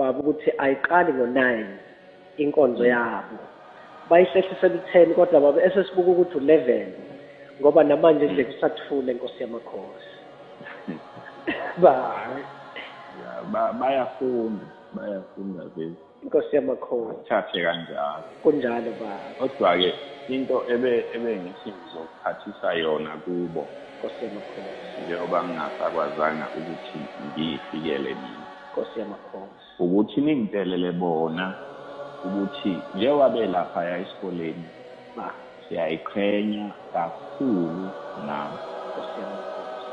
baba ukuthi ayiqali ngo-9 inkonzo yabo bayihlehlise 10 kodwa baba esesibuka ukuthi 11 ngoba namanje nje kusathule Nkosi yamakhosi. bayafunda vele Nkosi yamakhosi thathe kanjalo kunjalo baba. kodwa-ke into ngithi ngizophathisa yona kubo Nkosi yamakhosi njengoba ngingasakwazanga ukuthi ngiyifikele mina Nkosi yamakhosi ukuthi ningitshelele bona ukuthi njengoba belaphaya esikoleni siyayiqhenya kakhulu nabo. Nkosi yamakhosi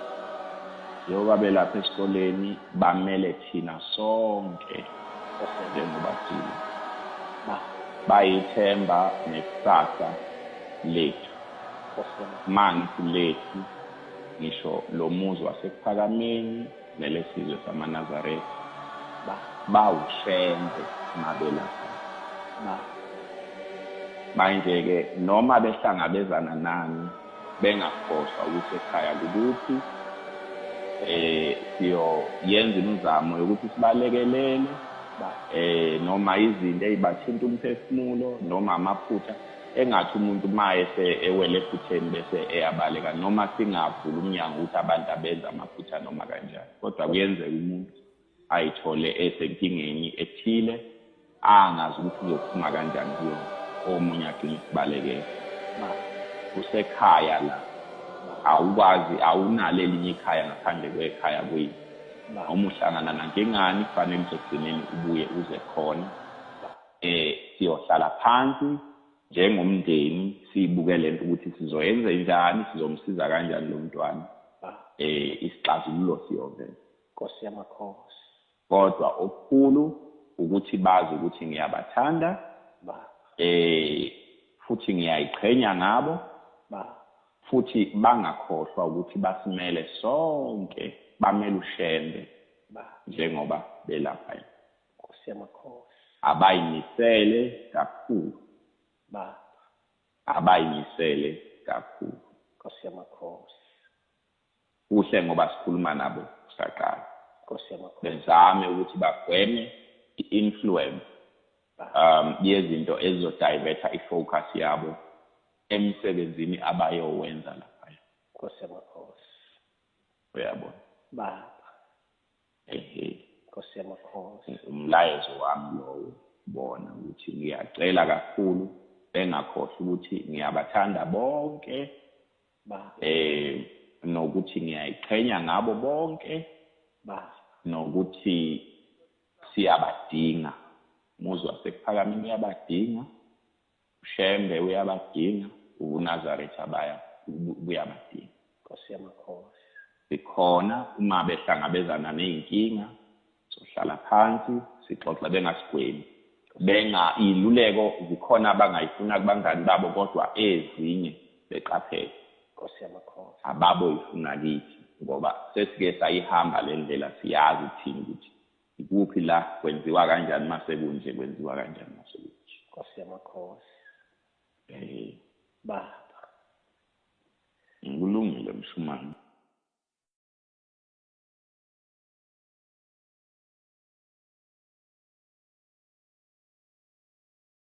njengoba belapha esikoleni bamele thina sonke njengoba thina bayithemba nekusasa lethu. Mangithi lethu ngisho lo muzi wasekuphakameni nelesizwe samaNazaretha bawushembe mabelapha. Manje-ke noma behlangabezana nani bengakhohlwa ukuthi ekhaya kuphi siyoyenza imizamo yokuthi sibalekelele noma izinto ezibathinta umphefumulo noma amaphutha engathi umuntu mayese ewele ephutheni bese eyabaleka noma singavula umnyango ukuthi abantu abenza amaphutha noma kanjani kodwa kuyenzeka umuntu ayithole esenkingeni ethile angazi ukuthi uzophuma kanjani kuyo omunye agcina isibalekela. Usekhaya la awukwazi awunalo elinye ikhaya ngaphandle kwekhaya kwini uma uhlangana nankingani kufanele uzogcineni ubuye uze khona siyohlala phansi njengomndeni sibuke lento ukuthi sizoyenza njani sizomsiza kanjani lo mntwana isixazululo siyovela. Nkosi yamakhosi kodwa okukhulu ukuthi bazi ukuthi ngiyabathanda futhi ngiyayiqhenya ngabo futhi bangakhohlwa ukuthi basimele sonke bamele ushembe njengoba belapha. Nkosi yamakhosi abayimisele kakhulu abayimisele kakhulu. Nkosi yamakhosi kuhle ngoba sikhuluma nabo kusaqala. Nkosi yamakhosi bezame ukuthi bagweme i-influence yezinto ezizodivetha ifocus yabo emsebenzini abayowenza lapha. Nkosi yamakhosi uyabona baba. Nkosi yamakhosi umlayezo wami lowo bona ukuthi ngiyacela kakhulu bengakhohlwa ukuthi ngiyabathanda bonke nokuthi ngiyayiqhenya ngabo bonke nokuthi siyabadinga. Umuzi wasekuphakameni uyabadinga, ushembe uyabadinga, uNazaretha uyabadinga. Nkosi yamakhosi sikhona uma behlangabezana ney'nkinga sohlala phansi sixoxa bengasigwemi iluleko zikhona abangayifuna kubangani babo kodwa ezinye beqaphele. Nkosi yamakhosi ababoyifuna kithi ngoba sesike sayihamba le ndlela siyazi thina ukuthi ikuphi la kwenziwa kanjani mase kunje kwenziwa kanjani mase kunje. Nkosi yamakhosi baba kulungile mshumane.